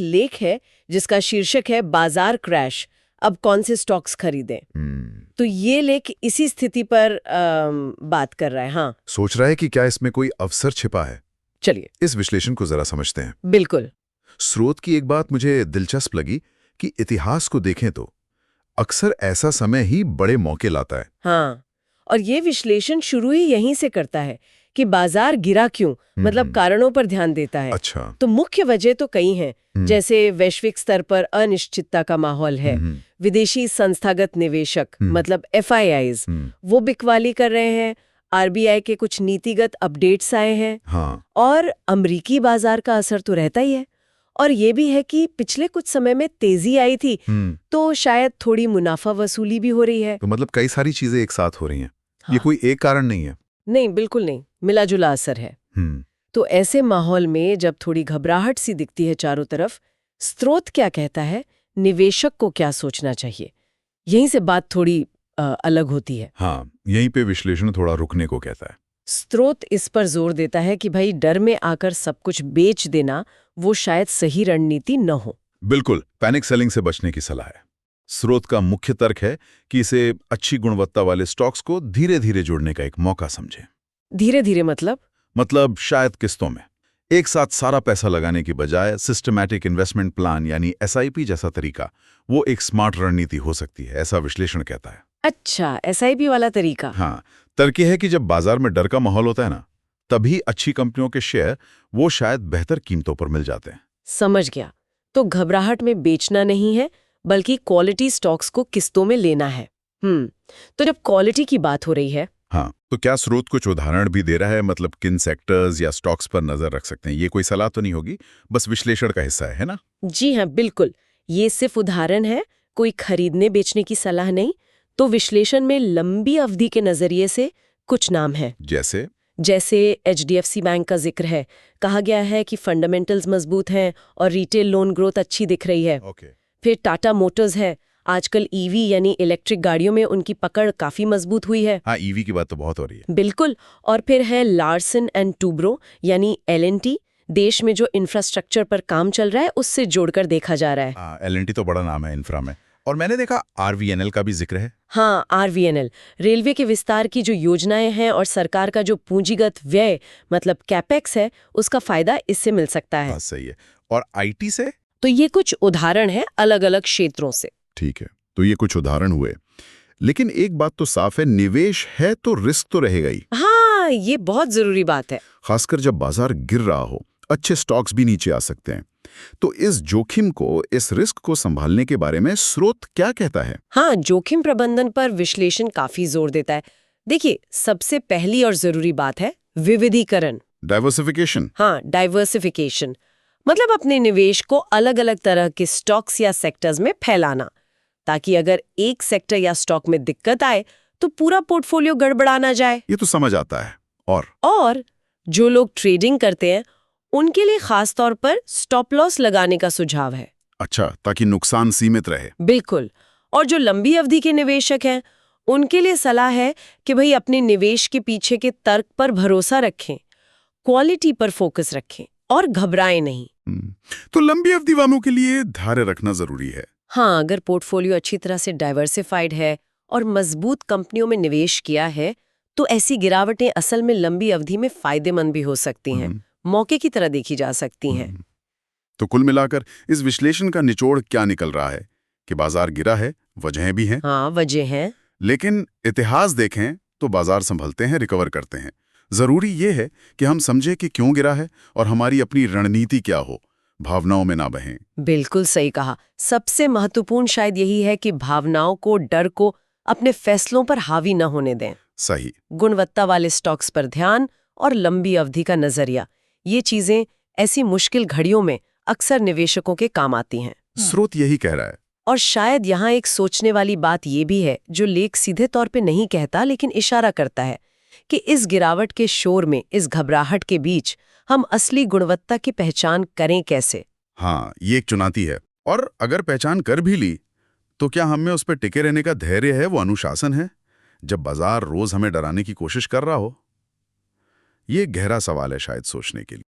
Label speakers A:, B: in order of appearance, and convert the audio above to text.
A: लेख है जिसका शीर्षक है बाजार क्रैश, अब कौन से स्टॉक्स खरीदें। तो ये लेख इसी स्थिति पर बात कर रहा है। हाँ,
B: सोच रहा है कि क्या इसमें कोई अवसर छिपा है।
A: चलिए
B: इस विश्लेषण को जरा समझते हैं।
A: बिल्कुल।
B: स्रोत की एक बात मुझे दिलचस्प लगी कि इतिहास को देखें तो अक्सर ऐसा समय ही बड़े मौके लाता है।
A: हाँ, और ये विश्लेषण शुरू ही यहीं से करता है कि बाजार गिरा क्यों, मतलब कारणों पर ध्यान देता है।
B: अच्छा।
A: तो मुख्य वजह तो कई हैं, जैसे वैश्विक स्तर पर अनिश्चितता का माहौल है, विदेशी संस्थागत निवेशक मतलब FIIs वो बिकवाली कर रहे हैं, RBI के कुछ नीतिगत अपडेट्स आए हैं।
B: हाँ।
A: और अमेरिकी बाजार का असर तो रहता ही है। और ये भी है कि पिछले कुछ समय में तेजी आई थी, तो शायद थोड़ी मुनाफा वसूली भी हो रही है।
B: तो मतलब कई सारी चीजें एक साथ हो रही हैं।
A: हाँ।
B: ये कोई एक कारण नहीं है।
A: नहीं, बिल्कुल नहीं, मिला जुला असर है। तो ऐसे माहौल में जब थोड़ी घबराहट सी दिखती है चारों तरफ, स्रोत क्या कहता है, निवेशक को क्या सोचना चाहिए, यहीं से बात थोड़ी अलग होती है।
B: हाँ, यहीं पे विश्लेषण थोड़ा रुकने को कहता है।
A: स्रोत इस पर जोर देता है कि भाई डर में आकर सब कुछ बेच देना वो शायद सही रणनीति न हो।
B: बिल्कुल, पैनिक सेलिंग से बचने की सलाह है। स्रोत का मुख्य तर्क है कि इसे अच्छी गुणवत्ता वाले स्टॉक्स को धीरे धीरे जोड़ने का एक मौका समझें।
A: धीरे धीरे मतलब
B: शायद किस्तों में एक साथ सारा पैसा लगाने की बजाय सिस्टमैटिक इन्वेस्टमेंट प्लान यानी SIP जैसा तरीका वो एक स्मार्ट रणनीति हो सकती है, ऐसा विश्लेषण कहता है।
A: अच्छा, SIP वाला तरीका।
B: हाँ, तर्क है कि जब बाजार में डर का माहौल होता है ना, तभी अच्छी कंपनियों के शेयर वो शायद बेहतर कीमतों पर मिल जाते हैं।
A: समझ गया। तो घबराहट में बेचना नहीं है, बल्कि क्वालिटी स्टॉक्स को किस्तों में लेना है। तो जब क्वालिटी की बात हो रही है,
B: हाँ, तो क्या स्रोत कुछ उदाहरण भी दे रहा है, मतलब किन सेक्टर्स या स्टॉक्स पर नजर रख सकते हैं? ये कोई सलाह तो नहीं होगी, बस विश्लेषण का हिस्सा है ना?
A: जी हाँ, बिल्कुल। ये सिर्फ उदाहरण है, कोई खरीदने बेचने की सलाह नहीं। तो विश्लेषण में लंबी अवधि के नजरिए से कुछ नाम हैं। जैसे HDFC बैंक का जिक्र है। कहा गया है कि फंडामेंटल्स मजबूत हैं और रिटेल लोन ग्रोथ अच्छी दिख रही है। फिर टाटा मोटर्स है। आजकल EV यानी इलेक्ट्रिक गाड़ियों में उनकी पकड़ काफी मजबूत हुई है।
B: हाँ, EV की बात तो बहुत हो रही है।
A: बिल्कुल। और फिर है लार्सन एंड टूब्रो यानी L&T। देश में जो इंफ्रास्ट्रक्चर पर काम चल रहा है उससे जोड़कर देखा जा रहा है।
B: L&T तो बड़ा नाम है इंफ्रा में। और मैंने देखा RVNL का भी जिक्र है।
A: हाँ, RVNL रेलवे के विस्तार की जो योजनाएं हैं और सरकार का जो पूंजीगत व्यय मतलब कैपेक्स है, उसका फायदा इससे मिल सकता है।
B: सही है। और IT से?
A: तो ये कुछ उदाहरण है अलग अलग क्षेत्रों से।
B: ठीक है, तो ये कुछ उदाहरण हुए, लेकिन एक बात तो साफ है, निवेश है तो रिस्क तो रहेगा ही।
A: हाँ, ये बहुत जरूरी बात है।
B: खासकर जब बाजार गिर रहा हो, अच्छे स्टॉक्स भी नीचे आ सकते हैं। तो इस जोखिम को, इस रिस्क को संभालने के बारे में स्रोत क्या कहता है?
A: हाँ, जोखिम प्रबंधन पर विश्लेषण काफी जोर देता है। देखिए, सबसे पहली और जरूरी बात है विविधीकरण,
B: डाइवर्सिफिकेशन।
A: हाँ, डाइवर्सिफिकेशन मतलब अपने निवेश को अलग अलग तरह के स्टॉक्स या सेक्टर्स में फैलाना, ताकि अगर एक सेक्टर या स्टॉक में दिक्कत आए तो पूरा पोर्टफोलियो गड़बड़ा ना जाए।
B: ये तो समझ आता है।
A: और जो लोग ट्रेडिंग करते हैं उनके लिए खास तौर पर स्टॉप लॉस लगाने का सुझाव है।
B: अच्छा, ताकि नुकसान सीमित रहे।
A: बिल्कुल। और जो लंबी अवधि के निवेशक हैं उनके लिए सलाह है कि भाई अपने निवेश के पीछे के तर्क पर भरोसा रखें, क्वालिटी पर फोकस रखें और घबराएं नहीं।
B: तो लंबी अवधि वालों के लिए धैर्य रखना जरूरी है।
A: हाँ, अगर पोर्टफोलियो अच्छी तरह से डाइवर्सिफाइड है और मजबूत कंपनियों में निवेश किया है तो ऐसी गिरावटें असल में लंबी अवधि में फायदेमंद भी हो सकती हैं, मौके की तरह देखी जा सकती हैं।
B: तो कुल मिलाकर इस विश्लेषण का निचोड़ क्या निकल रहा है कि बाजार गिरा है, वजहें भी हैं।
A: हाँ, वजह हैं।
B: लेकिन इतिहास देखें तो बाजार संभलते हैं, रिकवर करते हैं। जरूरी ये है कि हम समझे कि क्यों गिरा है और हमारी अपनी रणनीति क्या हो, भावनाओं में ना बहें।
A: बिल्कुल सही कहा। सबसे महत्वपूर्ण शायद यही है कि भावनाओं को, डर को अपने फैसलों पर हावी न होने दें।
B: सही।
A: गुणवत्ता वाले स्टॉक्स पर ध्यान और लंबी अवधि का नजरिया, ये चीजें ऐसी मुश्किल घड़ियों में अक्सर निवेशकों के काम आती हैं।
B: स्रोत यही कह रहा है।
A: और शायद यहाँ एक सोचने वाली बात ये भी है, जो लेख सीधे तौर पे नहीं कहता लेकिन इशारा करता है कि इस गिरावट के शोर में, इस घबराहट के बीच हम असली गुणवत्ता की पहचान करें कैसे।
B: हाँ, ये एक चुनौती है। और अगर पहचान कर भी ली तो क्या हमें उस पर टिके रहने का धैर्य है, वो अनुशासन है, जब बाजार रोज हमें डराने की कोशिश कर रहा हो? ये गहरा सवाल है शायद सोचने के लिए।